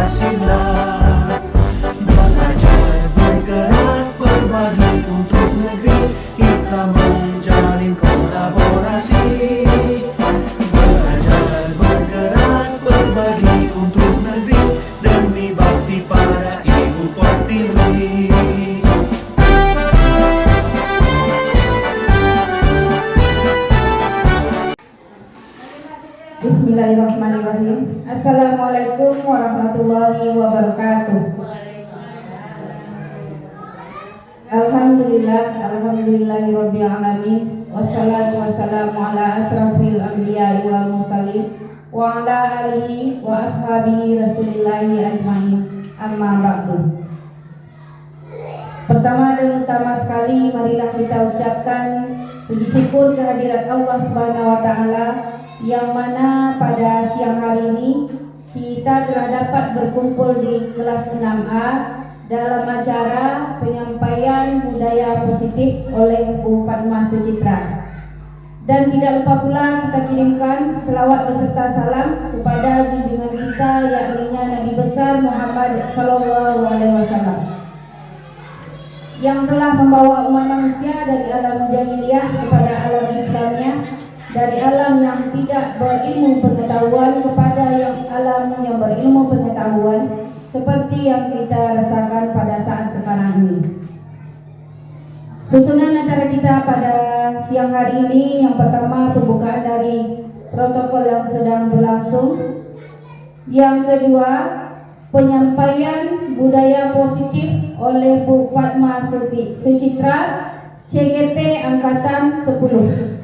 Pancasila. Belajar, bergerak, berbagi untuk negeri, kita menjalin kolaborasi. Belajar, bergerak, berbagi untuk negeri, demi bakti para ibu pertiwi. Bismillahirrahmanirrahim. Assalamualaikum warahmatullahi wabarakatuh. Alhamdulillahirabbil alamin. Wassalatu wassalamu ala asrafil anbiya'i wal mursalin wa ala alihi wa ashabihi rasulillahi ajmain. Amma ba'du. Pertama dan utama sekali, marilah kita ucapkan puji syukur kehadirat Allah Subhanahu wa taala yang mana pada siang hari ini kita telah dapat berkumpul di kelas 6A dalam acara penyampaian budaya positif oleh Bu Fatma Sucitra. Dan tidak lupa pula kita kirimkan selawat beserta salam kepada junjungan kita yakni Nabi besar Muhammad sallallahu alaihi wasallam yang telah membawa umat manusia dari alam jahiliyah kepada alam Islamnya, dari alam yang tidak berilmu pengetahuan kepada alam yang berilmu pengetahuan, seperti yang kita rasakan pada saat sekarang ini. Susunan acara kita pada siang hari ini, yang pertama pembukaan dari protokol yang sedang berlangsung, yang kedua penyampaian budaya positif oleh Bu Fatma Sucitra, CGP Angkatan 10.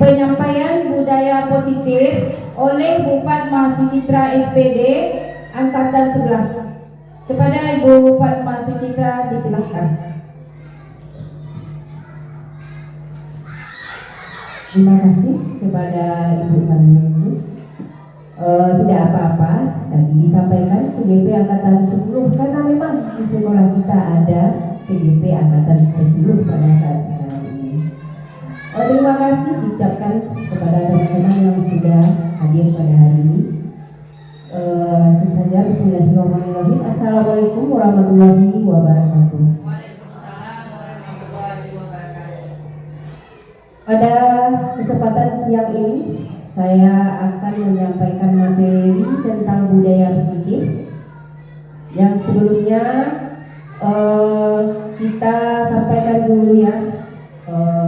Penyampaian budaya positif oleh Bu Fatma Sucitra SPD Angkatan 11. Kepada Ibu Fatma Sucitra disilahkan. Terima kasih kepada Ibu Mariesis. Tidak apa-apa tadi disampaikan CGP Angkatan 10 karena memang di sekolah kita ada CGP Angkatan 10 pada saat sekarang ini. Terima kasih diucapkan kepada teman-teman yang sudah hadir pada hari ini. Langsung saja, bismillahirrahmanirrahim. Assalamualaikum warahmatullahi wabarakatuh. Pada kesempatan siang ini saya akan menyampaikan materi tentang budaya positif. Yang sebelumnya kita sampaikan dulu ya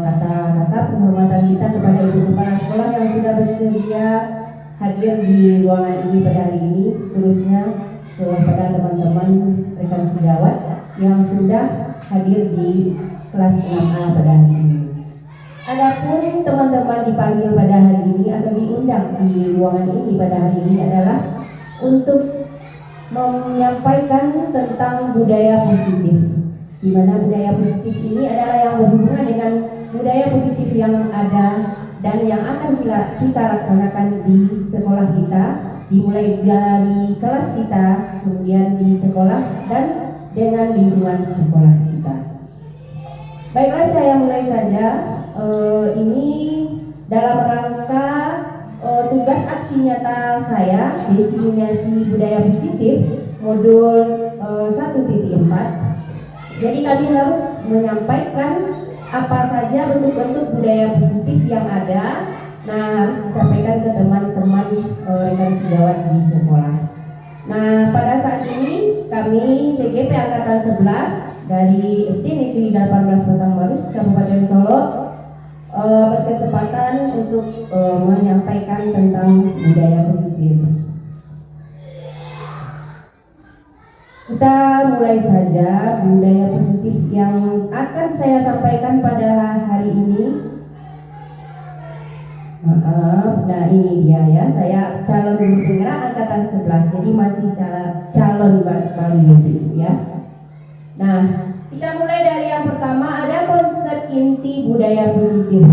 kata-kata penghormatan kita kepada ibu kepala sekolah yang sudah bersedia hadir di ruangan ini pada hari ini. Seterusnya kepada teman-teman rekan sejawat yang sudah hadir di kelas 6A pada hari ini. Adapun teman-teman dipanggil pada hari ini atau diundang di ruangan ini pada hari ini adalah untuk menyampaikan tentang budaya positif, di mana budaya positif ini adalah yang berhubungan dengan budaya positif yang ada dan yang akan kita laksanakan di sekolah kita, dimulai dari kelas kita, kemudian di sekolah dan dengan lingkungan sekolah kita. Baiklah, saya mulai saja. Ini dalam rangka tugas aksi nyata saya diseminasi budaya positif modul 1.4. Jadi kami harus menyampaikan apa saja bentuk-bentuk budaya positif yang ada. Nah, harus disampaikan ke teman-teman rekan sejawat di sekolah. Nah, pada saat ini kami CGP Angkatan 11 dari SD Negeri 18 Batangbarus Kabupaten Solo berkesempatan untuk menyampaikan tentang budaya positif. Kita mulai saja budaya positif yang akan saya sampaikan pada hari ini. Nah ini dia ya, saya calon guru penggerak Angkatan 11, jadi masih calon baru ya. Nah, kita mulai dari yang pertama, ada konsep inti budaya positif.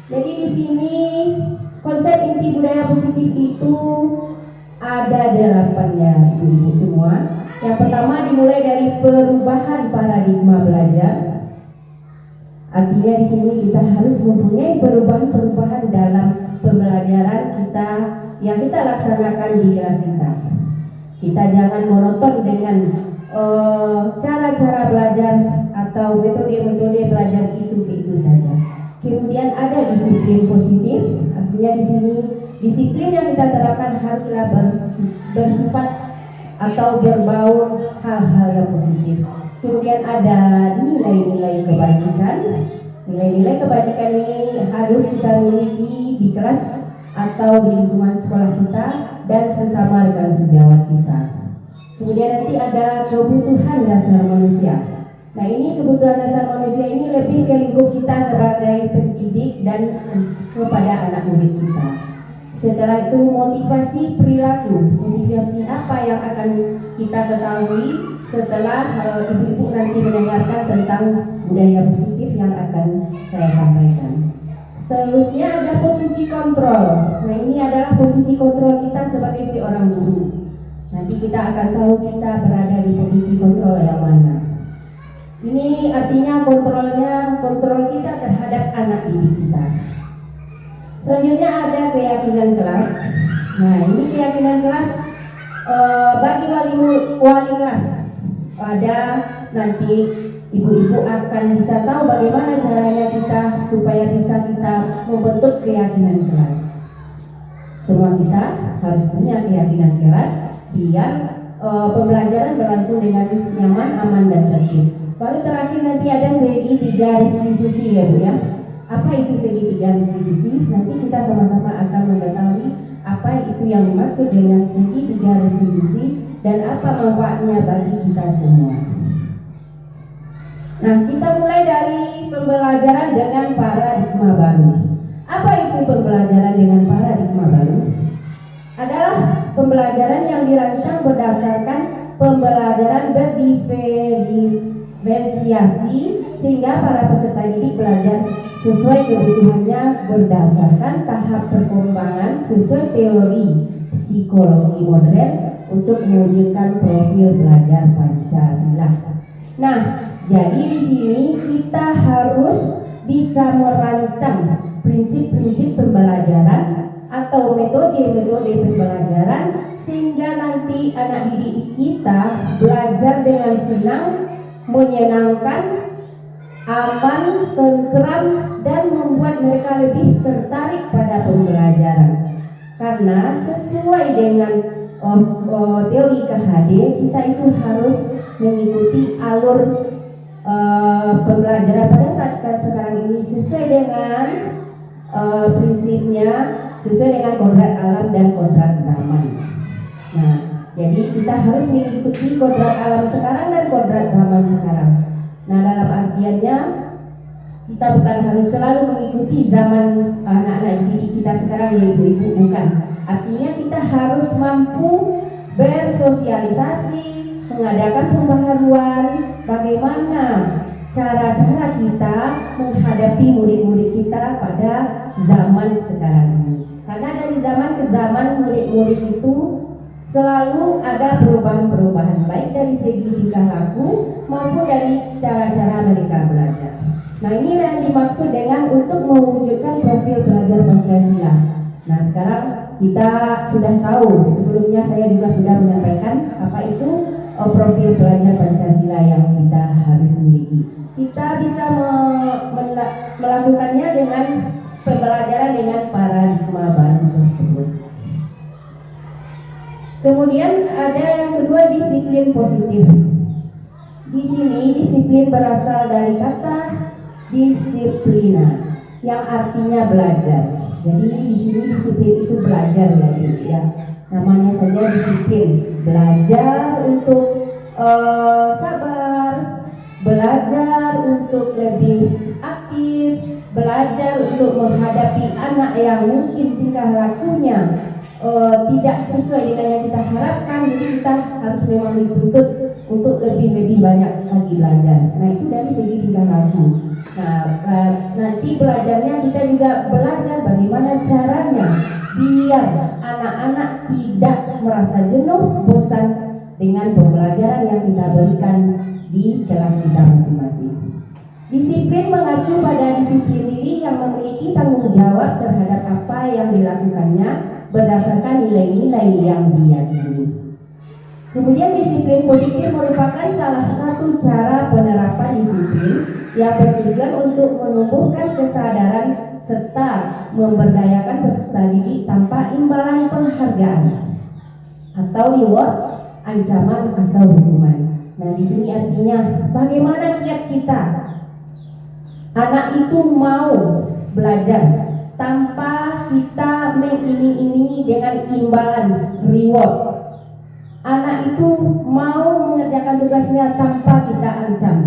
Jadi di sini konsep inti budaya positif itu ada 8-nya, ibu semua. Yang pertama dimulai dari perubahan paradigma belajar. Artinya di sini kita harus mempunyai kita yang kita laksanakan di kelas kita. Kita jangan monoton dengan cara-cara belajar atau metode-metode belajar itu saja. Kemudian ada disiplin positif, artinya di sini disiplin yang kita terapkan haruslah bersifat atau berbau hal-hal yang positif. Kemudian ada nilai-nilai kebajikan. Nilai-nilai kebajikan ini harus kita miliki di kelas atau di lingkungan sekolah kita dan sesama rekan sejawat kita. Kemudian nanti ada kebutuhan dasar manusia. Nah, ini kebutuhan dasar manusia ini lebih ke lingkup kita sebagai pendidik dan kepada anak murid kita. Setelah itu motivasi perilaku, motivasi apa yang akan kita ketahui setelah ibu-ibu nanti mendengarkan tentang budaya positif yang akan saya sampaikan. Seterusnya ada posisi kontrol. Nah, ini adalah posisi kontrol kita sebagai seorang guru. Nanti kita akan tahu kita berada di posisi kontrol yang mana. Ini artinya kontrol kita terhadap anak didik kita. Selanjutnya ada keyakinan kelas. Nah, ini keyakinan kelas bagi wali kelas. Ada nanti ibu-ibu akan bisa tahu bagaimana caranya kita supaya bisa kita membentuk keyakinan kelas. Semua kita harus punya keyakinan kelas biar pembelajaran berlangsung dengan nyaman, aman, dan tertib. Baru terakhir nanti ada segitiga restitusi ya Bu ya. Apa itu segitiga restitusi? Nanti kita sama-sama akan mengetahui apa itu yang dimaksud dengan segitiga restitusi dan apa manfaatnya bagi kita semua. Nah, kita mulai dari pembelajaran dengan paradigma baru. Apa itu pembelajaran dengan paradigma baru? Adalah pembelajaran yang dirancang berdasarkan pembelajaran berdiferensiasi sehingga para peserta didik belajar sesuai kebutuhannya berdasarkan tahap perkembangan sesuai teori psikologi modern untuk mewujudkan profil belajar Pancasila. Nah, jadi di sini kita harus bisa merancang prinsip-prinsip pembelajaran atau metode-metode pembelajaran sehingga nanti anak didik kita belajar dengan senang, menyenangkan, aman, tentram, dan membuat mereka lebih tertarik pada pembelajaran. Karena sesuai dengan teori KHD, kita itu harus mengikuti alur pembelajaran pada saat sekarang ini sesuai dengan prinsipnya, sesuai dengan kodrat alam dan kodrat zaman. Nah, jadi kita harus mengikuti kodrat alam sekarang dan kodrat zaman sekarang. Nah, dalam artiannya kita bukan harus selalu mengikuti zaman anak-anak didik kita sekarang ya ibu-ibu, bukan. Artinya kita harus mampu bersosialisasi, mengadakan pembaharuan, bagaimana cara-cara kita menghadapi murid-murid kita pada zaman sekarang ini. Karena dari zaman ke zaman murid-murid itu selalu ada perubahan-perubahan baik dari segi tingkah laku maupun dari cara-cara mereka belajar. Nah, ini yang dimaksud dengan untuk mewujudkan profil belajar Pancasila. Nah, sekarang kita sudah tahu, sebelumnya saya juga sudah menyampaikan apa itu profil belajar Pancasila yang kita harus miliki. Kita bisa melakukannya dengan pembelajaran dengan paradigma baru tersebut. Kemudian ada yang kedua, disiplin positif. Di sini disiplin berasal dari kata disiplina yang artinya belajar. Jadi di sini disiplin itu belajar ya. Namanya saja disiplin, belajar untuk sabar, belajar untuk lebih aktif, belajar untuk menghadapi anak yang mungkin tingkah lakunya tidak sesuai dengan yang kita harapkan. Jadi kita harus memang dituntut untuk lebih banyak lagi belajar. Nah, itu dari segi tingkah laku. Nah, nanti belajarnya kita juga belajar bagaimana caranya biar anak-anak tidak merasa jenuh, bosan dengan pembelajaran yang kita berikan di kelas kita masing-masing. Disiplin mengacu pada disiplin diri yang memiliki tanggung jawab terhadap apa yang dilakukannya berdasarkan nilai-nilai yang diyakini. Kemudian disiplin positif merupakan salah satu cara penerapan disiplin yang bertujuan untuk menumbuhkan kesadaran serta memberdayakan peserta didik tanpa imbalan penghargaan atau reward, ancaman atau hukuman. Nah, di sini artinya bagaimana kiat kita anak itu mau belajar tanpa kita mengiming-imingi dengan imbalan reward. Anak itu mau mengerjakan tugasnya tanpa kita ancam.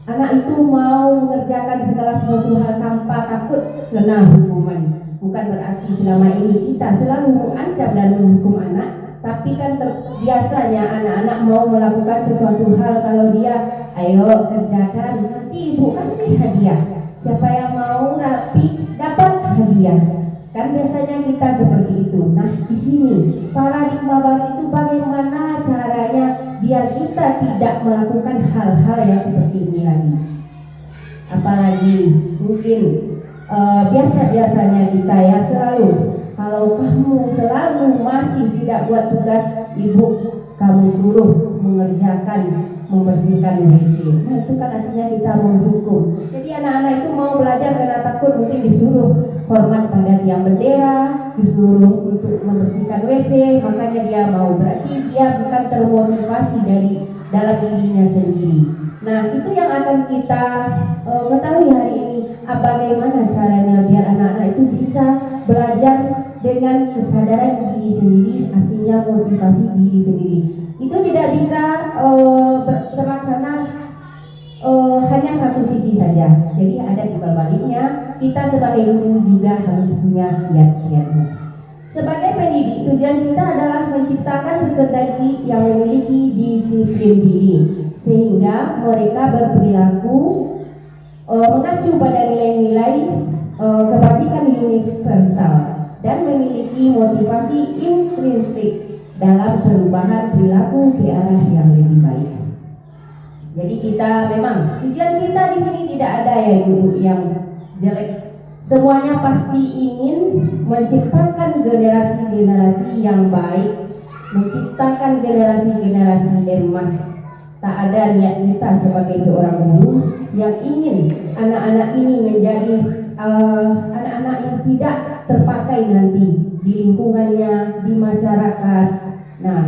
Anak itu mau mengerjakan segala sesuatu hal tanpa takut kena hukuman. Bukan berarti selama ini kita selalu mengancam dan menghukum anak, tapi kan biasanya anak-anak mau melakukan sesuatu hal, kalau dia ayo kerjakan, nanti ibu kasih hadiah. Siapa yang mau rapi dapat hadiah. Kan biasanya kita seperti itu. Nah, di sini paradigma baru itu bagaimana caranya biar kita tidak melakukan hal-hal yang seperti ini lagi. Apalagi mungkin biasa-biasanya kita ya selalu, kalau kamu selalu masih tidak buat tugas, ibu kamu suruh mengerjakan membersihkan WC. Nah, itu kan artinya kita menghukum. Jadi anak-anak itu mau belajar karena takut, mungkin disuruh hormat pada tiang bendera, disuruh untuk membersihkan WC, makanya dia mau. Berarti dia bukan termotivasi dari dalam dirinya sendiri. Nah, itu yang akan kita ketahui hari ini. Bagaimana caranya biar anak-anak itu bisa belajar dengan kesadaran diri sendiri, artinya motivasi diri sendiri. Itu tidak bisa terlaksana hanya satu sisi saja. Jadi ada timbal baliknya. Kita sebagai guru juga harus punya kiat-kiatnya. Sebagai pendidik, tujuan kita adalah menciptakan peserta didik yang memiliki disiplin diri, sehingga mereka berperilaku mengacu pada nilai-nilai kebajikan universal dan memiliki motivasi intrinsik dalam perubahan perilaku ke arah yang lebih baik. Jadi kita memang tujuan kita di sini tidak ada ya ibu yang jelek. Semuanya pasti ingin menciptakan generasi-generasi yang baik, menciptakan generasi-generasi emas. Tak ada niat kita sebagai seorang guru yang ingin anak-anak ini menjadi anak-anak yang tidak terpakai nanti di lingkungannya, di masyarakat. Nah,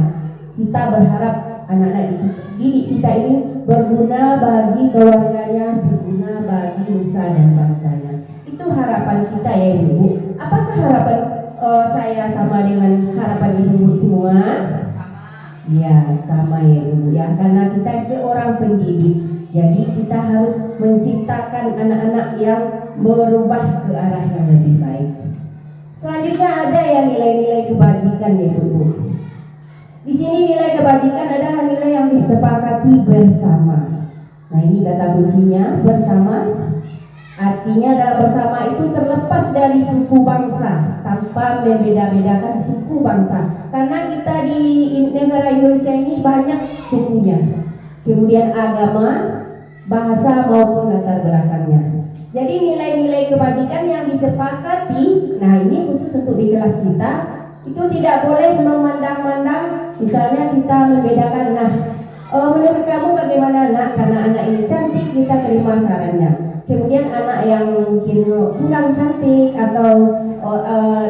kita berharap anak-anak didik kita ini berguna bagi keluarganya, berguna bagi nusa dan bangsanya. Itu harapan kita ya ibu. Apakah harapan saya sama dengan harapan ibu semua? Ya, sama ya ibu ya, karena kita seorang pendidik. Jadi kita harus menciptakan anak-anak yang berubah ke arah yang lebih baik. Selanjutnya ada yang nilai-nilai kebajikan ya ibu. Di sini nilai kebajikan adalah nilai yang disepakati bersama. Nah, ini kata kuncinya, bersama. Artinya dalam bersama itu terlepas dari suku bangsa, tanpa membeda-bedakan suku bangsa. Karena kita di negara Indonesia ini banyak sukunya. Kemudian agama, bahasa maupun latar belakangnya. Jadi nilai-nilai kebajikan yang disepakati, nah ini khusus untuk di kelas kita, itu tidak boleh memandang-mandang. Misalnya kita membedakan, nah menurut kamu bagaimana nak? Karena anak ini cantik, kita terima sarannya. Kemudian anak yang mungkin kurang cantik atau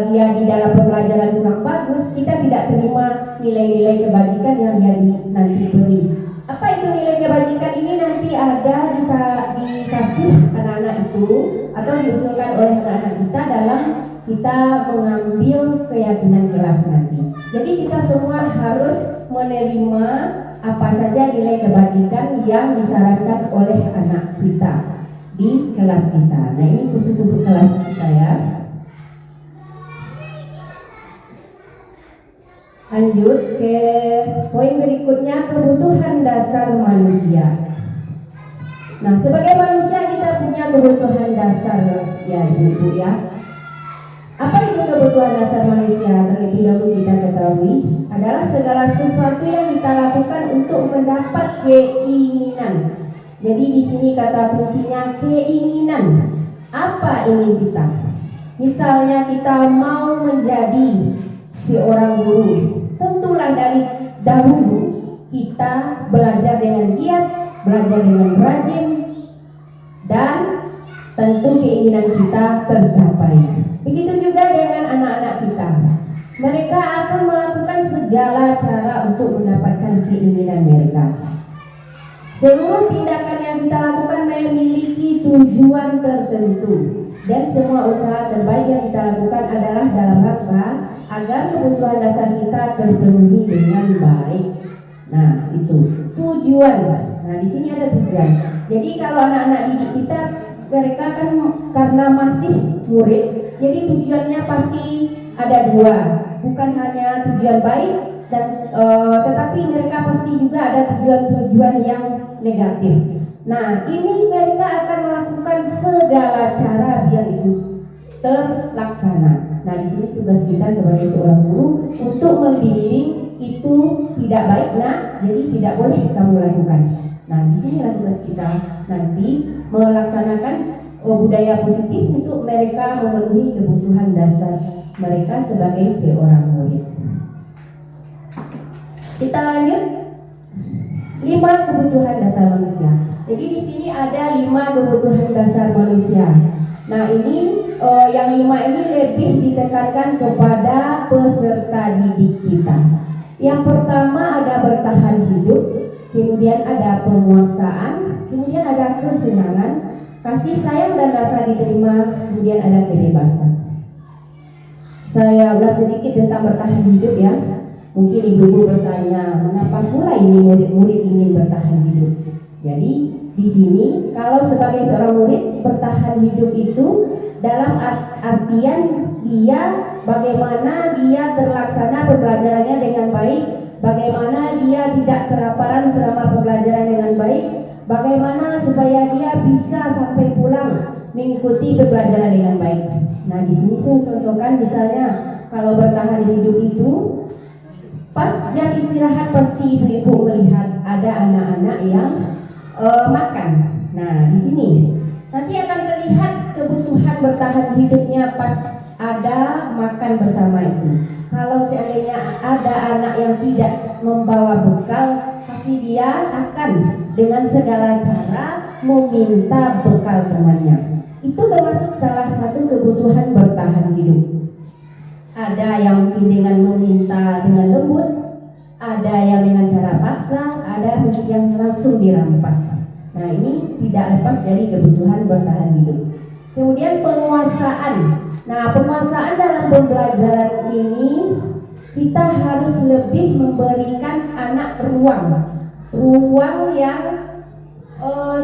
dia di dalam pembelajaran kurang bagus, kita tidak terima nilai-nilai kebajikan yang dia nanti beri. Apa itu nilai kebajikan ini? Nanti ada dikasih anak-anak itu atau diusulkan oleh anak-anak kita dalam kita mengambil keyakinan kelas nanti. Jadi kita semua harus menerima apa saja nilai kebajikan yang disarankan oleh anak kita di kelas kita. Nah, ini khusus untuk kelas kita ya. Lanjut ke poin berikutnya, kebutuhan dasar manusia. Nah, sebagai manusia kita punya kebutuhan dasar ya ibu ya. Apa itu kebutuhan dasar manusia? Terlebih dahulu kita ketahui adalah segala sesuatu yang kita lakukan untuk mendapat keinginan. Jadi di sini kata kuncinya keinginan. Apa ingin kita? Misalnya kita mau menjadi seorang guru, tentulah dari dahulu kita belajar dengan giat, belajar dengan rajin, dan tentu keinginan kita tercapai. Begitu juga dengan anak-anak kita. Mereka akan melakukan segala cara untuk mendapatkan keinginan mereka. Seluruh tindakan yang kita lakukan memiliki tujuan tertentu, dan semua usaha terbaik yang kita lakukan adalah dalam rangka agar kebutuhan dasar kita terpenuhi dengan baik. Nah, itu tujuan. Nah, di sini ada tujuan. Jadi kalau anak-anak didik kita, mereka kan karena masih murid, jadi tujuannya pasti ada dua, bukan hanya tujuan baik dan tetapi mereka pasti juga ada tujuan-tujuan yang negatif. Nah, ini mereka akan melakukan segala cara biar itu terlaksana. Nah, di sini tugas kita sebagai seorang guru untuk membimbing itu tidak baik, nah, jadi tidak boleh kamu lakukan. Nah, di sinilah tugas kita nanti melaksanakan budaya positif untuk mereka memenuhi kebutuhan dasar mereka sebagai seorang murid. Kita lanjut 5 kebutuhan dasar manusia. Jadi di sini ada 5 kebutuhan dasar manusia. Nah, ini yang 5 ini lebih ditekankan kepada peserta didik kita. Yang pertama ada bertahan hidup, kemudian ada penguasaan, kemudian ada kesenangan, kasih sayang dan rasa diterima, kemudian ada kebebasan. Saya ulas sedikit tentang bertahan hidup ya. Mungkin ibu-ibu bertanya, mengapa pula ini murid-murid ingin bertahan hidup? Jadi di sini kalau sebagai seorang murid bertahan hidup itu dalam artian dia bagaimana dia terlaksana pembelajarannya dengan baik, bagaimana dia tidak kelaparan selama pembelajaran dengan baik, bagaimana supaya dia bisa sampai pulang mengikuti pembelajaran dengan baik. Nah, di sini saya contohkan misalnya kalau bertahan hidup itu pas jam istirahat pasti ibu-ibu melihat ada anak-anak yang makan. Nah, di sini nanti akan terlihat kebutuhan bertahan hidupnya pas ada makan bersama itu. Kalau seandainya ada anak yang tidak membawa bekal, pasti dia akan dengan segala cara meminta bekal temannya. Itu termasuk salah satu kebutuhan bertahan hidup. Ada yang mungkin dengan meminta dengan lembut, ada yang dengan cara paksa, ada yang langsung dirampas. Nah, ini tidak lepas dari kebutuhan bertahan hidup. Kemudian penguasaan. Nah, penguasaan dalam pembelajaran ini kita harus lebih memberikan anak ruang yang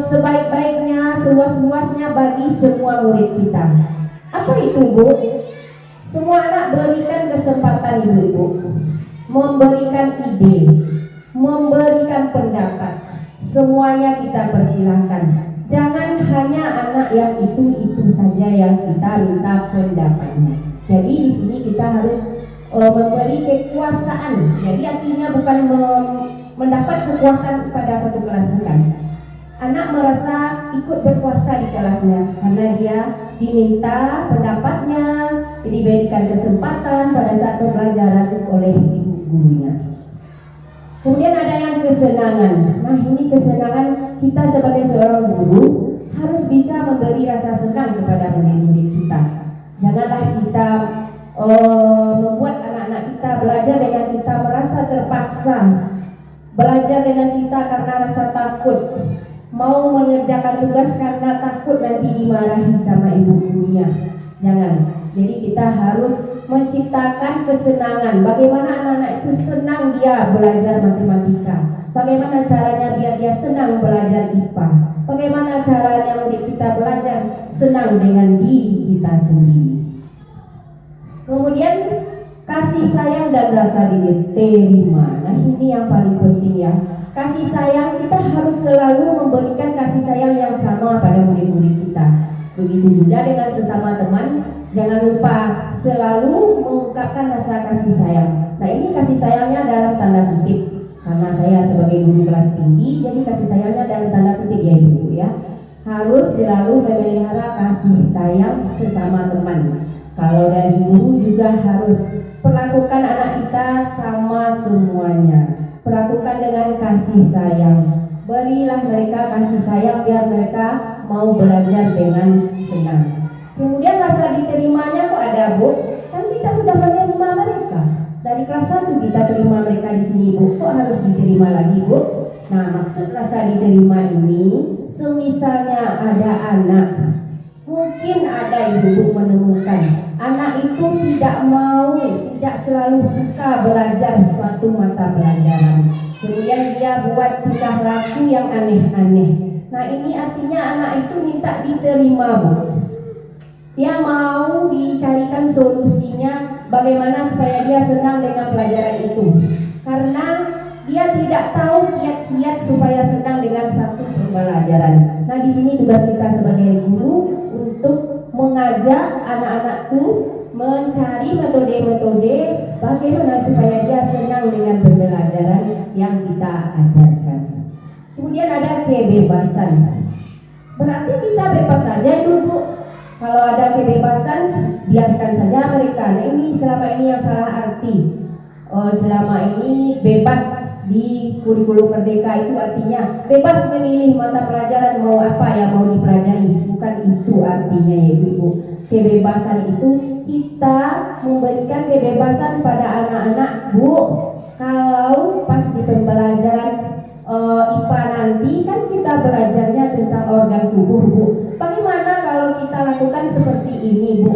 sebaik-baiknya, seluas-luasnya bagi semua murid kita. Apa itu, Bu? Semua anak berikan kesempatan ibu-ibu, memberikan ide, memberikan pendapat. Semuanya kita persilahkan. Jangan hanya anak yang itu saja yang kita minta pendapatnya. Jadi di sini kita harus memberi kekuasaan. Jadi artinya bukan mendapat kekuasaan pada satu kelas, bukan. Anak merasa ikut berkuasa di kelasnya karena dia diminta pendapatnya, diberikan kesempatan pada saat pembelajaran oleh ibu gurunya. Kemudian ada yang kesenangan. Nah, ini kesenangan kita sebagai seorang guru harus bisa memberi rasa senang kepada murid-murid kita. Janganlah kita membuat anak-anak kita belajar dengan kita merasa terpaksa, belajar dengan kita karena rasa takut, mau mengerjakan tugas karena takut nanti dimarahi sama ibu gurunya. Jangan. Jadi kita harus menciptakan kesenangan. Bagaimana anak-anak itu senang dia belajar matematika? Bagaimana caranya biar dia senang belajar IPA? Bagaimana caranya murid kita belajar senang dengan diri kita sendiri? Kemudian kasih sayang dan rasa diterima. Nah, ini yang paling penting ya. Kasih sayang, kita harus selalu memberikan kasih sayang yang sama pada murid-murid kita. Begitu juga dengan sesama teman. Jangan lupa selalu mengungkapkan rasa kasih sayang. Nah, ini kasih sayangnya dalam tanda kutip. Karena saya sebagai guru kelas tinggi, jadi kasih sayangnya dalam tanda kutip ya ibu ya. Harus selalu memelihara kasih sayang sesama teman. Kalau dari guru juga harus perlakukan anak kita sama semuanya. Perlakukan dengan kasih sayang. Berilah mereka kasih sayang biar mereka mau belajar dengan senang. Kemudian rasa diterimanya kok ada, Bu? Kan kita sudah menerima mereka. Dari kelas 1 kita terima mereka di sini, Bu. Kok harus diterima lagi, Bu? Nah, maksud rasa diterima ini, semisalnya ada anak, mungkin ada ibu menemukan anak itu tidak mau, tidak selalu suka belajar suatu mata pelajaran. Kemudian dia buat tingkah laku yang aneh-aneh. Nah, ini artinya anak itu minta diterima, Bu. Dia mau dicarikan solusinya bagaimana supaya dia senang dengan pelajaran itu. Karena dia tidak tahu kiat-kiat supaya senang dengan satu pembelajaran. Nah, di sini tugas kita sebagai guru untuk mengajak anak-anakku mencari metode-metode bagaimana supaya dia senang dengan pembelajaran yang kita ajarkan. Kemudian ada kebebasan. Berarti kita bebas saja dulu. Kalau ada kebebasan, biarkan saja mereka. Nah, ini selama ini yang salah arti. Selama ini bebas di kurikulum merdeka itu artinya bebas memilih mata pelajaran mau apa yang mau dipelajari. Bukan itu artinya ya Ibu. Kebebasan itu kita memberikan kebebasan pada anak-anak, Bu. Kalau pas di pembelajaran IPA nanti kan kita belajarnya tentang organ tubuh, Bu. Bagaimana kalau kita lakukan seperti ini, Bu?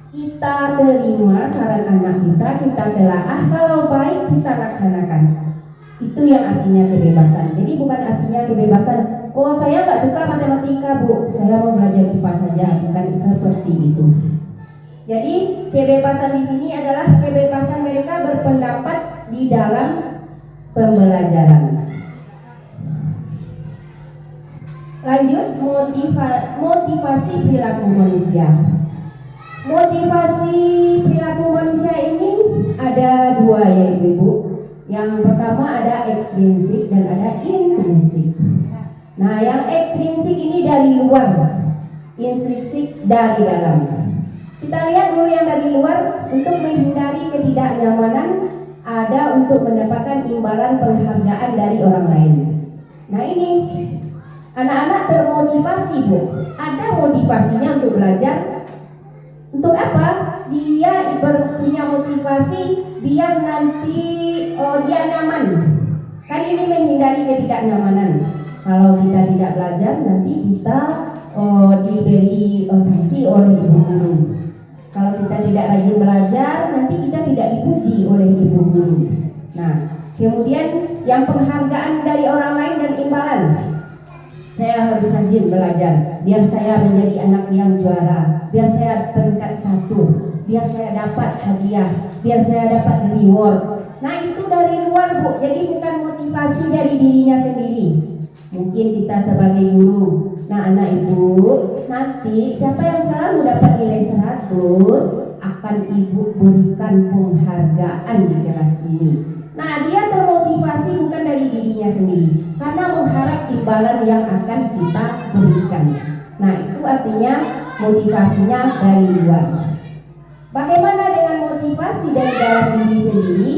Kita terima saran anak kita telaah, kalau baik kita laksanakan. Itu yang artinya kebebasan. Jadi bukan artinya kebebasan, oh saya nggak suka matematika, Bu, saya mau belajar IPA saja. Bukan seperti itu. Jadi kebebasan di sini adalah kebebasan mereka berpendapat di dalam pembelajaran. Lanjut, motivasi perilaku manusia. Motivasi perilaku manusia ini ada dua ya Ibu. Yang pertama ada ekstrinsik dan ada intrinsik. Nah, yang ekstrinsik ini dari luar, intrinsik dari dalam. Kita lihat dulu yang dari luar. Untuk menghindari ketidaknyamanan, ada untuk mendapatkan imbalan penghargaan dari orang lain. Nah, ini anak-anak termotivasi, Bu. Ada motivasinya untuk belajar. Untuk apa? Dia punya motivasi biar nanti dia nyaman. Kan ini menghindari ketidaknyamanan. Kalau kita tidak belajar, nanti kita diberi sanksi oleh ibu guru. Kalau kita tidak rajin belajar, nanti kita tidak dipuji oleh ibu guru. Nah, kemudian yang penghargaan dari orang lain dan imbalan. Saya harus rajin belajar, biar saya menjadi anak yang juara, biar saya peringkat 1, biar saya dapat hadiah, biar saya dapat reward. Nah, itu dari luar, Bu. Jadi bukan motivasi dari dirinya sendiri. Mungkin kita sebagai guru, nah anak ibu, nanti siapa yang selalu dapat nilai 100 akan ibu berikan penghargaan di kelas ini. Nah, dia termotivasi bukan dari dirinya sendiri, karena mengharap imbalan yang akan kita berikan. Nah, itu artinya motivasinya dari luar. Bagaimana dengan motivasi dari dalam diri sendiri?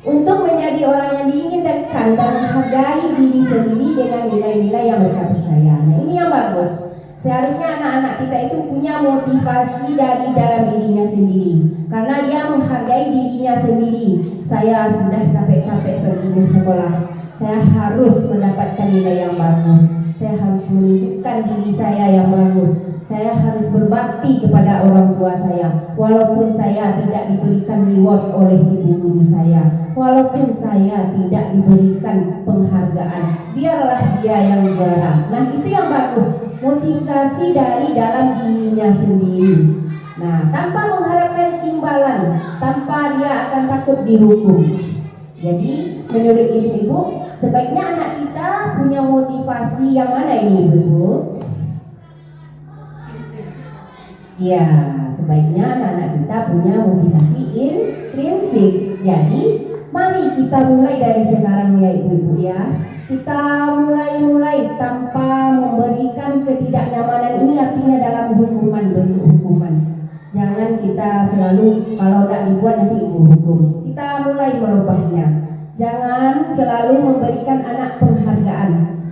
Untuk menjadi orang yang diinginkan dan menghargai diri sendiri dengan nilai-nilai yang mereka percaya. Nah, ini yang bagus. Seharusnya anak-anak kita itu punya motivasi dari dalam dirinya sendiri, karena dia menghargai dirinya sendiri. Saya sudah capek-capek pergi ke sekolah, saya harus mendapatkan nilai yang bagus, saya harus menunjukkan diri saya yang bagus, saya harus berbakti kepada orang tua saya, walaupun saya tidak diberikan reward oleh ibu guru saya, walaupun saya tidak diberikan penghargaan, biarlah dia yang juara. Nah, itu yang bagus. Motivasi dari dalam dirinya sendiri. Nah, tanpa mengharapkan imbalan, tanpa dia akan takut dihukum. Jadi, menurut ibu-ibu, sebaiknya anak kita punya motivasi yang mana ini, ibu-ibu? Ya, sebaiknya anak-anak kita punya motivasi intrinsik. Jadi, mari kita mulai dari sekarang ya ibu-ibu ya. Kita mulai tanpa memberikan ketidaknyamanan, ini artinya dalam hukuman, bentuk hukuman. Jangan kita selalu kalau tidak dibuat nanti ibu hukum. Kita mulai merubahnya. Jangan selalu memberikan anak penghargaan.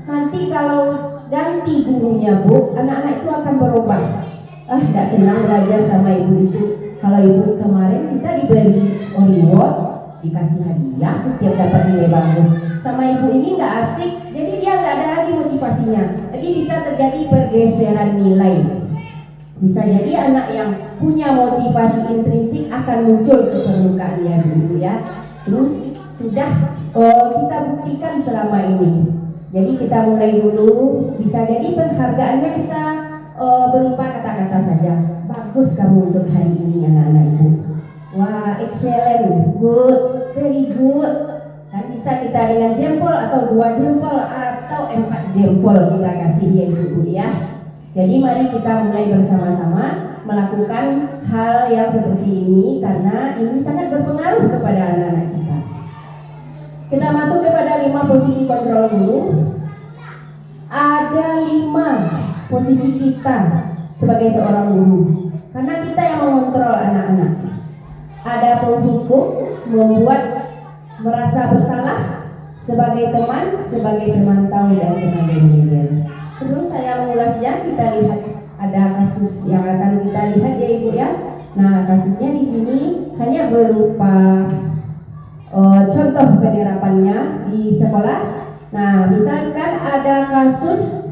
Nanti kalau ganti gurunya bu, anak-anak itu akan berubah. Tidak senang belajar sama ibu itu. Kalau ibu kemarin kita diberi reward, dikasih hadiah setiap dapat nilai bagus. Sama ibu ini nggak asik, jadi dia nggak ada lagi motivasinya. Jadi bisa terjadi pergeseran nilai. Bisa jadi anak yang punya motivasi intrinsik akan muncul ke permukaan ya dulu ya. Ini sudah kita buktikan selama ini. Jadi kita mulai dulu. Bisa jadi penghargaannya kita berupa kata-kata saja. Bagus kamu untuk hari ini anak-anak ibu. Wah, excellent, good, very good. Kan bisa kita dengan jempol atau 2 jempol atau 4 jempol kita kasih ya ibu ya. Jadi mari kita mulai bersama-sama melakukan hal yang seperti ini karena ini sangat berpengaruh kepada anak-anak kita. Kita masuk kepada 5 posisi kontrol guru. Ada 5 posisi kita sebagai seorang guru. Karena kita yang mengontrol anak-anak. Ada penghukum, membuat merasa bersalah, sebagai teman, sebagai pemantau dan sebagai manajer. Sebelum saya mengulasnya, kita lihat ada kasus yang akan kita lihat ya ibu ya. Nah kasusnya di sini hanya berupa contoh penerapannya di sekolah. Nah misalkan ada kasus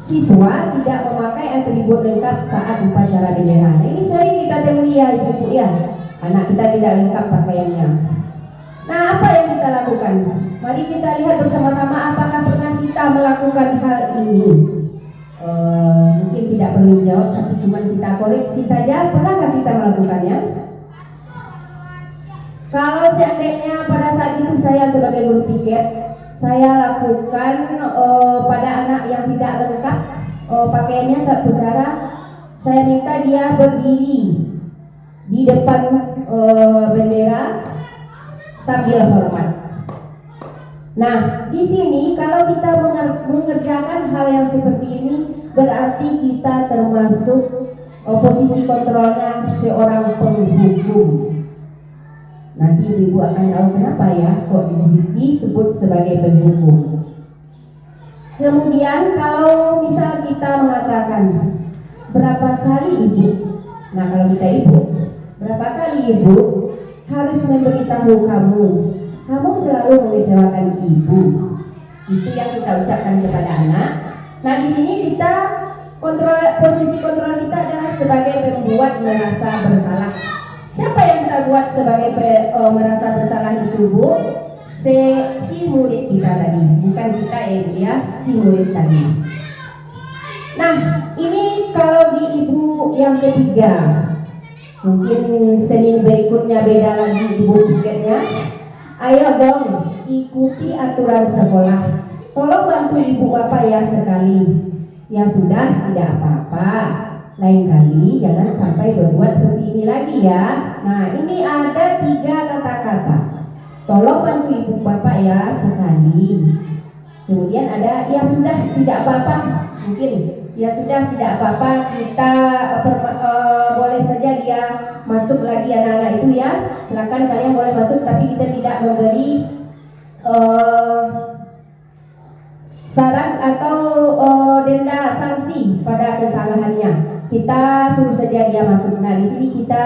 siswa tidak memakai atribut lengkap saat upacara bendera. Nah, ini sering kita temui ya ibu ya. Anak kita tidak lengkap pakaiannya. Nah apa yang kita lakukan? Mari kita lihat bersama-sama apakah pernah kita melakukan hal ini. Mungkin tidak perlu jawab, tapi cuma kita koreksi saja. Pernahkah kita melakukannya? Kalau seandainya pada saat itu saya sebagai guru piket, saya lakukan pada anak yang tidak lengkap pakaiannya saat upacara, saya minta dia berdiri di depan bendera sambil hormat. Nah, di sini kalau kita mengerjakan hal yang seperti ini, berarti kita termasuk posisi kontrolnya seorang penghukum. Nanti ibu akan tahu kenapa ya kok disebut sebagai penghukum. Kemudian kalau misal kita mengatakan berapa kali ibu, nah kalau kita ibu, berapa kali ibu harus memberitahu kamu selalu mengecewakan ibu. Itu yang kita ucapkan kepada anak. Nah di sini kita posisi kontrol kita adalah sebagai pembuat merasa bersalah. Siapa yang kita buat sebagai merasa bersalah itu bu? Si murid kita tadi, bukan kita ya, si murid tadi. Nah ini kalau di ibu yang ketiga, mungkin Senin berikutnya beda lagi ibu piketnya. Ayo dong ikuti aturan sekolah. Tolong bantu ibu bapak ya sekali. Ya sudah tidak apa-apa. Lain kali jangan sampai berbuat seperti ini lagi ya. Nah ini ada 3 kata-kata. Tolong bantu ibu bapak ya sekali. Kemudian ada ya sudah tidak apa-apa. Mungkin ya sudah tidak apa-apa, kita boleh saja dia masuk lagi anak-anak itu ya. Silakan kalian boleh masuk, tapi kita tidak memberi saran atau denda sanksi pada kesalahannya. Kita suruh saja dia masuk. Nah di sini kita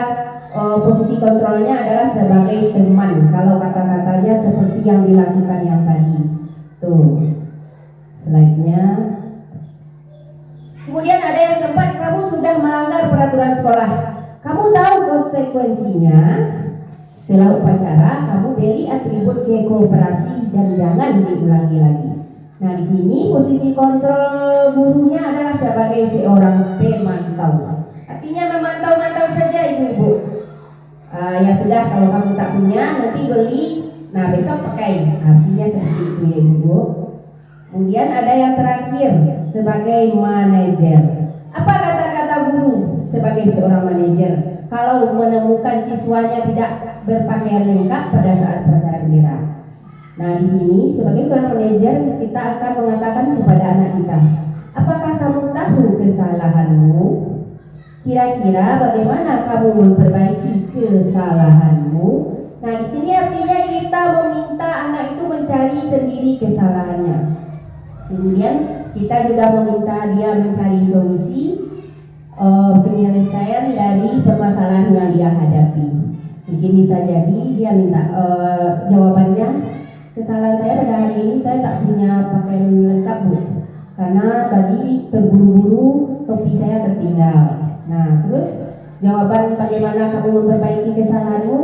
posisi kontrolnya adalah sebagai teman. Kalau kata-katanya seperti yang dilakukan yang tadi. Tuh slide-nya. Kemudian ada yang keempat, kamu sudah melanggar peraturan sekolah. Kamu tahu konsekuensinya. Setelah upacara, kamu beli atribut ke kooperasi dan jangan diulangi lagi. Nah, di sini posisi kontrol gurunya adalah sebagai seorang pemantau. Artinya memantau-mantau saja ibu-ibu. Ya sudah, kalau kamu tak punya, nanti beli. Nah, besok pakai. Artinya seperti itu ya ibu. Kemudian ada yang terakhir sebagai manajer. Apa kata-kata guru sebagai seorang manajer kalau menemukan siswanya tidak berpakaian lengkap pada saat upacara bendera? Nah di sini sebagai seorang manajer kita akan mengatakan kepada anak kita, apakah kamu tahu kesalahanmu? Kira-kira bagaimana kamu memperbaiki kesalahanmu? Nah, di sini artinya kita meminta anak itu mencari sendiri kesalahannya. Kemudian kita juga meminta dia mencari solusi penyelesaian dari permasalahan yang dia hadapi. Mungkin bisa jadi dia minta jawabannya, kesalahan saya pada hari ini saya tak punya pakaian lengkap Bu, karena tadi terburu-buru topi saya tertinggal. Nah, terus jawaban bagaimana kamu memperbaiki kesalahanmu?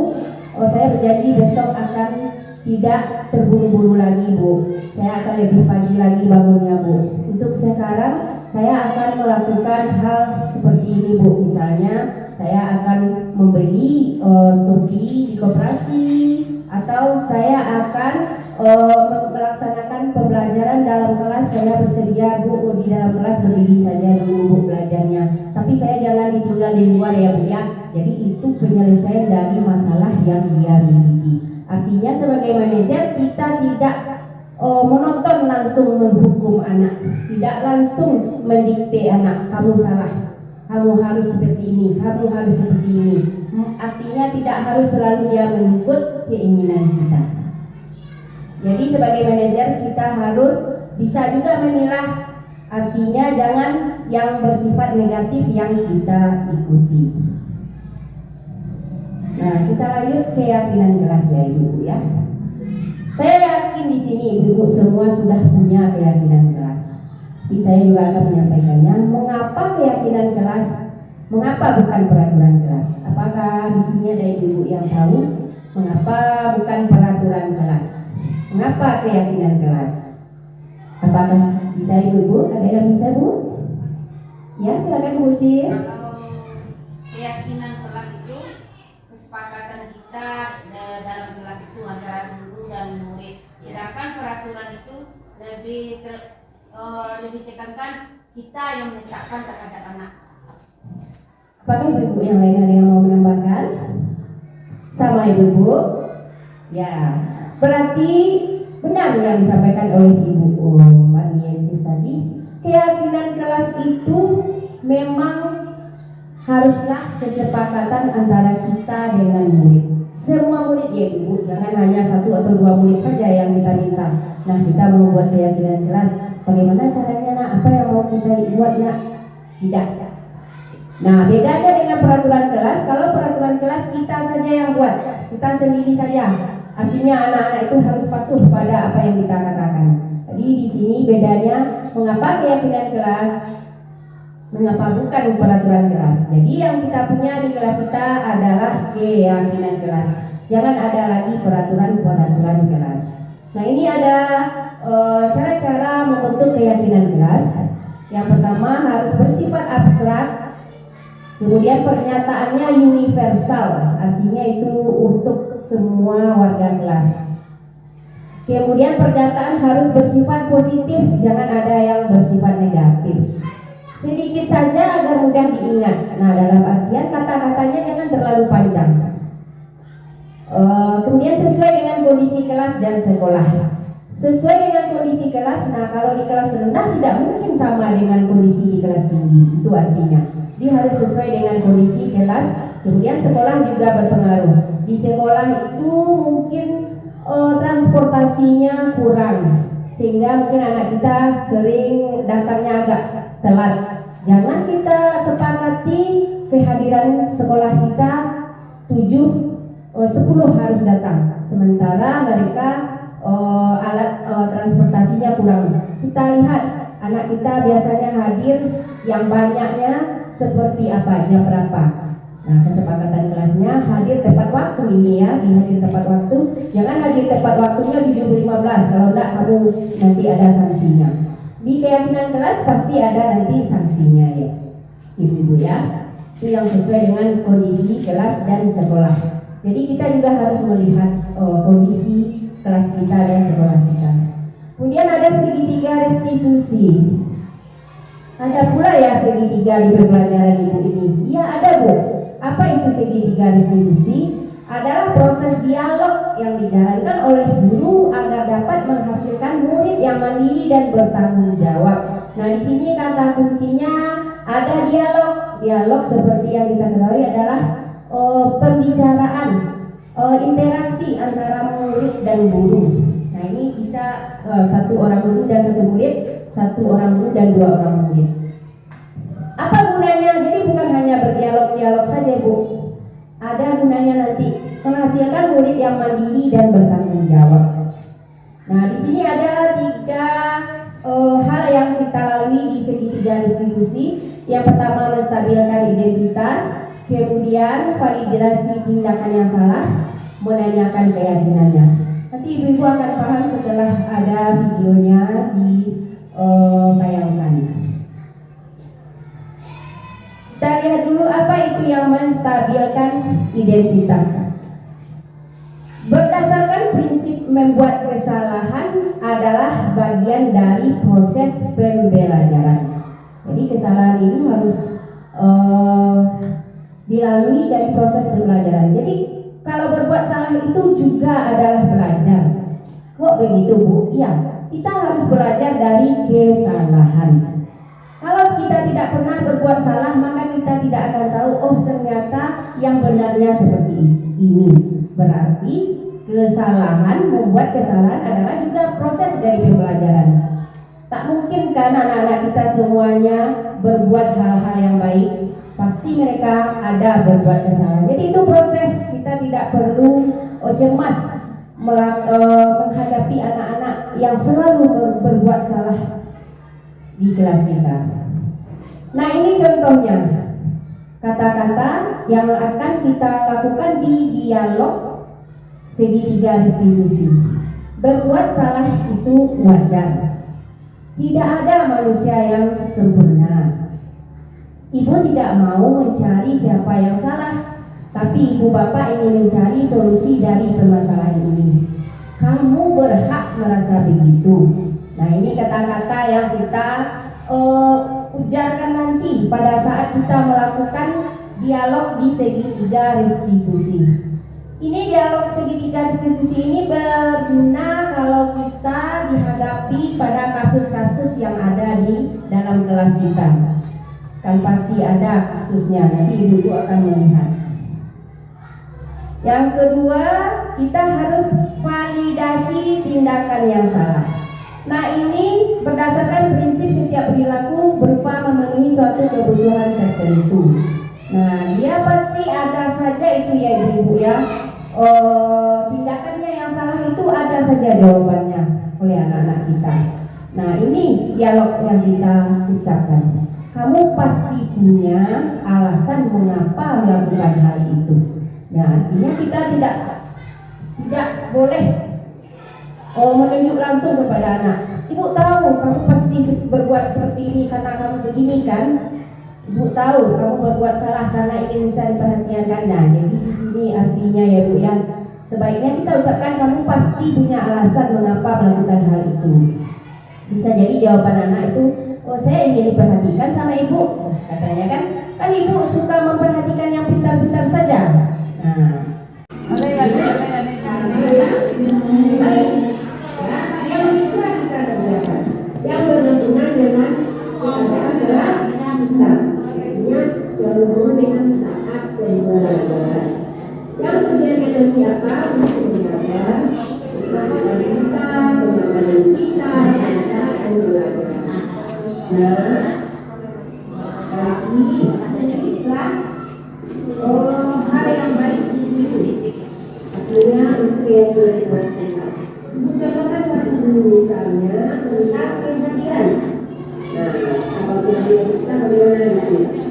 Saya berjanji besok akan tidak terburu-buru lagi Bu, saya akan lebih pagi lagi bangunnya Bu. Untuk sekarang saya akan melakukan hal seperti ini Bu, misalnya saya akan membeli topi di koperasi, atau saya akan melaksanakan pembelajaran dalam kelas. Saya bersedia Bu di dalam kelas berdiri saja dulu Bu belajarnya, tapi saya jangan ditinggal di luar ya Bu ya. Jadi itu penyelesaian dari masalah yang dia miliki. Artinya sebagai manajer kita tidak monoton langsung menghukum anak, tidak langsung mendikte anak, kamu salah, kamu harus seperti ini, kamu harus seperti ini. Artinya tidak harus selalu dia mengikut keinginan kita. Jadi sebagai manajer kita harus bisa juga memilah, artinya jangan yang bersifat negatif yang kita ikuti. Nah, kita lanjut keyakinan kelas ya Ibu ya. Saya yakin di sini Ibu semua sudah punya keyakinan kelas. Tapi saya juga akan menyampaikannya. Mengapa keyakinan kelas? Mengapa bukan peraturan kelas? Apakah di sini ada Ibu yang tahu mengapa bukan peraturan kelas? Mengapa keyakinan kelas? Apakah bisa Ibu? Ada yang bisa Bu? Ya, silakan Bu Sis. Keyakinan kelas itu kesepakatan kita dalam kelas itu antara guru dan murid. Sedangkan peraturan itu lebih tekankan kita yang menetapkan terhadap anak. Apakah Ibu yang lain ada yang mau menambahkan? Sama Ibu? Ya, berarti benar yang disampaikan oleh Ibu Maniensis tadi. Keyakinan kelas itu memang haruslah kesepakatan antara kita dengan murid. Semua murid ya Ibu, jangan hanya 1 atau 2 murid saja yang kita minta. Nah, kita mau buat keyakinan kelas, bagaimana caranya Nak? Apa yang mau kita buat Nak? Tidak. Nah, bedanya dengan peraturan kelas, kalau peraturan kelas kita saja yang buat, kita sendiri saja. Artinya anak-anak itu harus patuh pada apa yang kita katakan. Jadi di sini bedanya mengapa keyakinan kelas, mengapa bukan peraturan kelas. Jadi yang kita punya di kelas kita adalah keyakinan kelas. Jangan ada lagi peraturan kelas. Nah, ini ada cara-cara membentuk keyakinan kelas. Yang pertama harus bersifat abstrak. Kemudian pernyataannya universal, artinya itu untuk semua warga kelas. Kemudian pernyataan harus bersifat positif, jangan ada yang bersifat negatif. Sedikit saja agar mudah diingat. Nah, dalam artian kata-katanya jangan terlalu panjang. Kemudian sesuai dengan kondisi kelas dan sekolah. Sesuai dengan kondisi kelas. Nah, kalau di kelas rendah tidak mungkin sama dengan kondisi di kelas tinggi. Itu artinya dia harus sesuai dengan kondisi kelas. Kemudian sekolah juga berpengaruh. Di sekolah itu mungkin transportasinya kurang, sehingga mungkin anak kita sering datangnya agak telat. Jangan kita sepakati kehadiran sekolah kita 10 harus datang, sementara mereka alat transportasinya kurang. Kita lihat anak kita biasanya hadir yang banyaknya seperti apa, jam berapa. Nah, kesepakatan kelasnya hadir tepat waktu ini ya, dihadir tepat waktu. Jangan hadir tepat waktunya 7.15, kalau enggak kamu nanti ada sanksinya. Di keyakinan kelas pasti ada nanti sanksinya ya, Ibu-ibu ya. Itu yang sesuai dengan kondisi kelas dan sekolah. Jadi kita juga harus melihat kondisi kelas kita dan sekolah kita. Kemudian ada segitiga restitusi. Ada pula ya segitiga di pembelajaran Ibu ini. Iya ada Bu. Apa itu segitiga restitusi? Adalah proses dialog yang dijalankan oleh guru agar dapat menghasilkan murid yang mandiri dan bertanggung jawab. Nah, di sini kata kuncinya Ada dialog. Dialog seperti yang kita ketahui adalah pembicaraan, interaksi antara murid dan guru. Nah ini bisa satu orang guru dan satu murid, satu orang guru dan dua orang murid. Apa gunanya? Jadi bukan hanya berdialog-dialog saja, Bu. Ada gunanya nanti menghasilkan murid yang mandiri dan bertanggung jawab. Nah, di sini ada 3 hal yang kita lalui di segitiga restitusi. Yang pertama, menstabilkan identitas, kemudian validasi tindakan yang salah, menanyakan keyakinannya. Nanti ibu-ibu akan paham setelah ada videonya ditayangkan. Kita lihat dulu apa itu yang menstabilkan identitas. Berdasarkan prinsip membuat kesalahan adalah bagian dari proses pembelajaran. Jadi kesalahan ini harus dilalui dari proses pembelajaran. Jadi kalau berbuat salah itu juga adalah belajar. Kok begitu, Bu? Ya, kita harus belajar dari kesalahan. Kalau kita tidak pernah berbuat salah, maka kita tidak akan tahu, oh ternyata yang benarnya seperti ini. Berarti kesalahan, membuat kesalahan adalah juga proses dari pembelajaran. Tak mungkin kan anak-anak kita semuanya berbuat hal-hal yang baik. Pasti mereka ada berbuat kesalahan. Jadi itu proses, kita tidak perlu cemas menghadapi anak-anak yang selalu berbuat salah di kelas kita. Nah ini contohnya kata-kata yang akan kita lakukan di dialog segitiga restitusi. Berbuat salah itu wajar. Tidak ada manusia yang sempurna. Ibu tidak mau mencari siapa yang salah, tapi ibu bapak ingin mencari solusi dari permasalahan ini. Kamu berhak merasa begitu. Nah ini kata-kata yang kita ujarkan nanti pada saat kita melakukan dialog di segitiga restitusi. Ini dialog segitiga restitusi ini berguna kalau kita dihadapi pada kasus-kasus yang ada di dalam kelas kita. Kan pasti ada kasusnya, nanti ibu-ibu akan melihat. Yang kedua, kita harus validasi tindakan yang salah. Nah ini berdasarkan prinsip setiap perilaku berupa memenuhi suatu kebutuhan tertentu. Nah dia pasti ada saja itu ya ibu-ibu ya. Tindakannya yang salah itu ada saja jawabannya oleh anak-anak kita. Nah ini dialog yang kita ucapkan. Kamu pasti punya alasan mengapa melakukan hal itu. Nah artinya kita tidak boleh menunjuk langsung kepada anak. Ibu tahu kamu pasti berbuat seperti ini karena kamu begini kan. Ibu tahu kamu berbuat salah karena ingin mencari perhatian Anda. Jadi di sini artinya ya Bu ya, sebaiknya kita ucapkan kamu pasti punya alasan mengapa melakukan hal itu. Bisa jadi jawaban anak itu, oh saya ingin diperhatikan sama ibu, katanya kan ibu suka memperhatikan yang pintar-pintar saja. Nah, yang bisa kita kerjakan, yang berhubungan dengan keadaan kelas kita. Berhubungan dengan saat pembelajaran. Yang tujuannya nanti apa? Untuk belajar pengetahuan kita, pengetahuan kita pada saat pembelajaran. Nah, lagi bisa hal yang baik di situ. Artinya untuk yang belajar kita. Bukan satu misalnya tentang perhatian. Nah, apa perhatian kita bagaimana itu?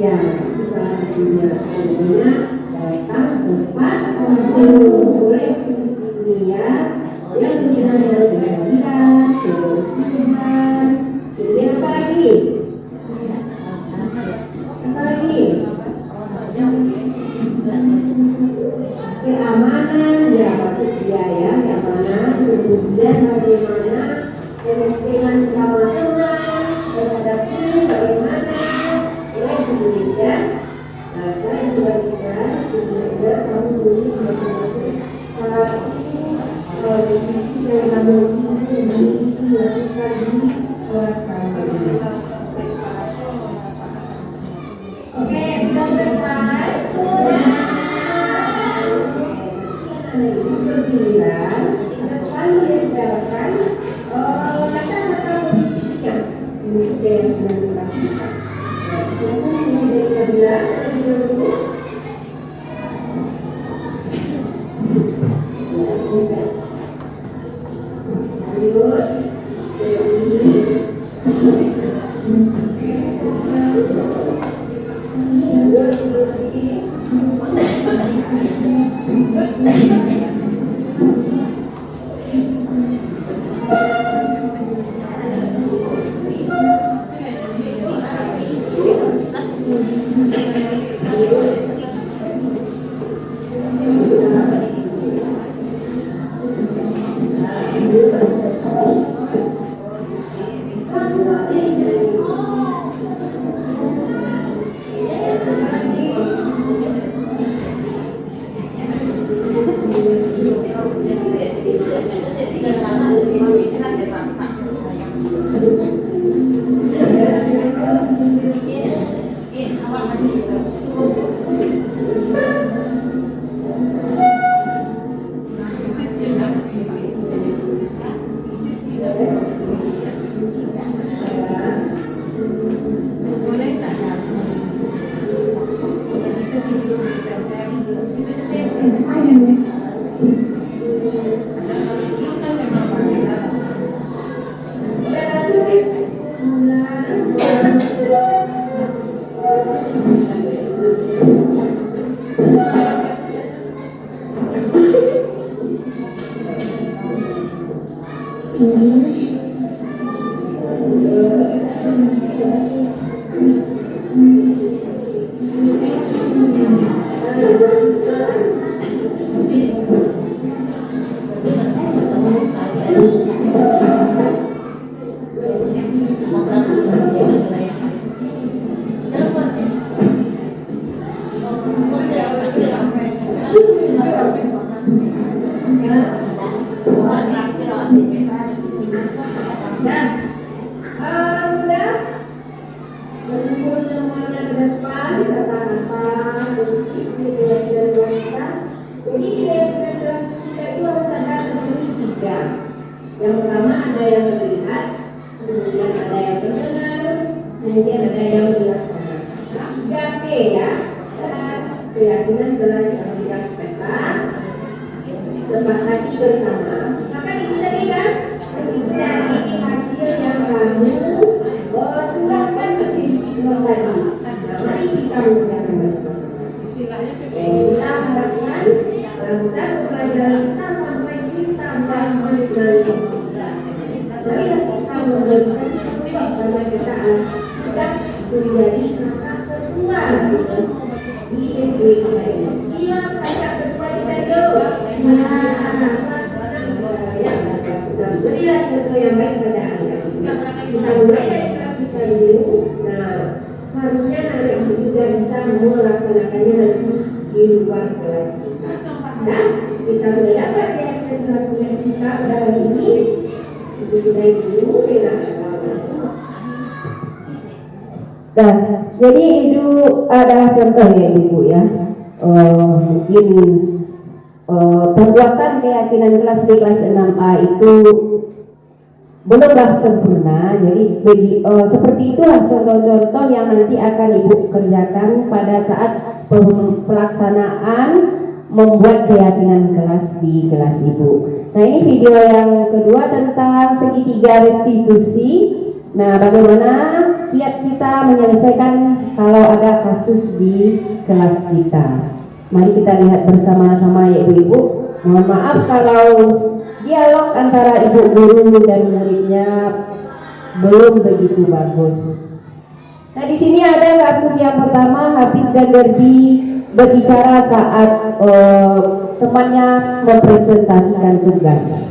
Ya, itu salah satunya. Sebenarnya datang tempat boleh posisi ya, yang berkenaan dengan kebahagiaan, kebersihan, kemudian apa lagi? Apa lagi? Keamanan, ya pasti dia ya, keamanan. Kemudian bagaimana dengan sama teman, terhadap guru, bagaimana? Tuliskan. Nah, sekarang juga kita belajar kamu tulis masing-masing satu yang kamu ini dilakukan di kelas kamu. untuk giliran kita selalu bicarakan kata-kata positifnya untuk keyakinan kelas kita. Silakan Ibu dari Nabila terlebih dahulu. Lanjut. Yang pertama ada yang terlihat, kemudian ada yang terdengar, kemudian ada yang dilaksanakan. 3P ya, keyakinan kelas yang dikatakan, sepakati bersama. Maka dari kan, dari hasil yang kamu curahkan seperti dua tadi. Mari kita menggunakan bersama. Kita harapkan melakukan pelajaran kita sampai kita mengenali. Marilah kita memberikan contoh karena kita sudah menjadi kakak ketua di SD kita ini. Iya, kakak ketua kita itu. Berilah contoh yang baik pada anak. Kita mulai dari kelas kita dulu. Nah, harusnya anak itu juga bisa melaksanakannya nanti di luar kelas kita. Dan kita sudah dapat keyakinan kelas kita pada hari ini. Itu sudah dulu dengan Nah, jadi itu adalah contoh ya Ibu ya. Mungkin perbuatan keyakinan kelas di kelas 6A itu belumlah sempurna. Jadi seperti itulah contoh-contoh yang nanti akan Ibu kerjakan pada saat pelaksanaan membuat keyakinan kelas di kelas Ibu. Nah, ini video yang kedua tentang segitiga restitusi. Nah, bagaimana kiat kita menyelesaikan kalau ada kasus di kelas kita. Mari kita lihat bersama-sama ya Ibu-Ibu. Mohon maaf kalau dialog antara ibu guru dan muridnya belum begitu bagus. Nah, di sini ada kasus yang pertama, Hafiz dan Derby berbicara saat temannya mempresentasikan tugas.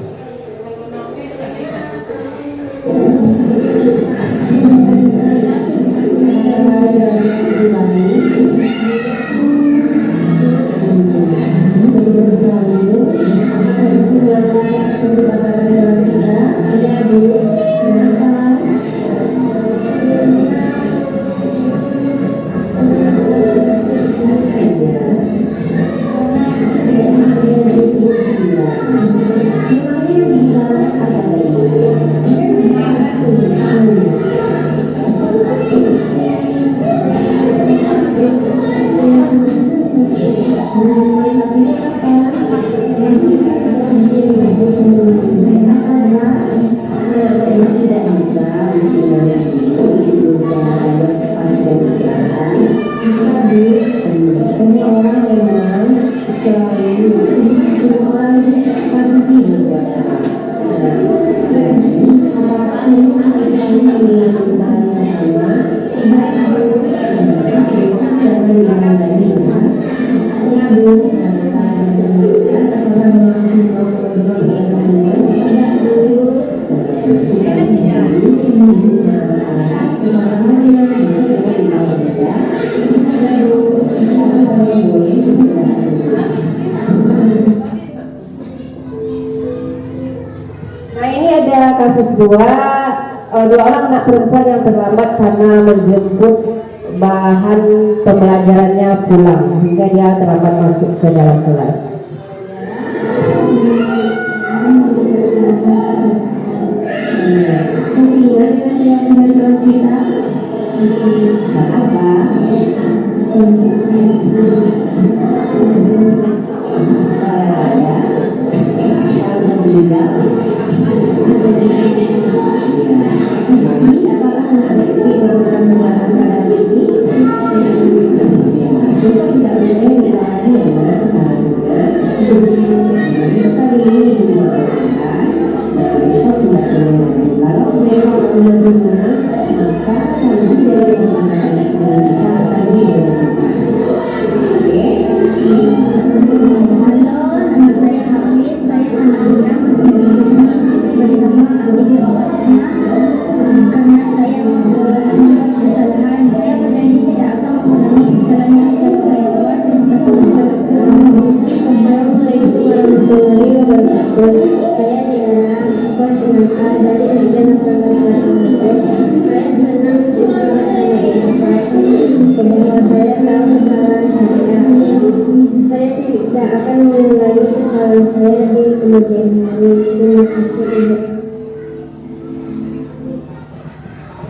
tidak bisa semua orang memang selalu semua orang pasti berjasa. Apa-apa memang selalu dilakukan sama bisa dapat menjadi Nah, ini ada kasus dua orang anak perempuan yang terlambat karena menjemput bahan pembelajarannya pulang hingga dia terlambat masuk ke dalam kelas.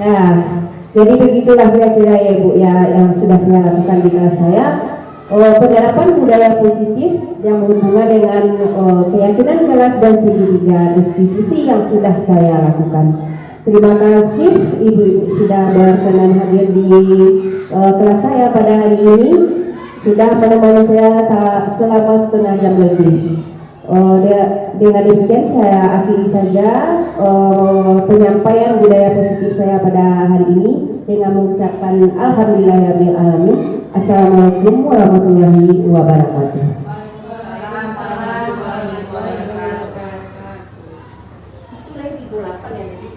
Nah, jadi begitulah kira-kira ya Ibu ya yang sudah saya lakukan di kelas saya. Penerapan budaya positif yang berhubungan dengan keyakinan kelas dan segitiga institusi yang sudah saya lakukan. Terima kasih Ibu sudah berkenan hadir di kelas saya pada hari ini. Sudah menemani saya selama setengah jam lebih. Dengan demikian saya akhiri saja penyampaian budaya positif saya pada hari ini dengan mengucapkan alhamdulillahirabbil alamin. Assalamualaikum warahmatullahi wabarakatuh. Itu lagi 8 ya.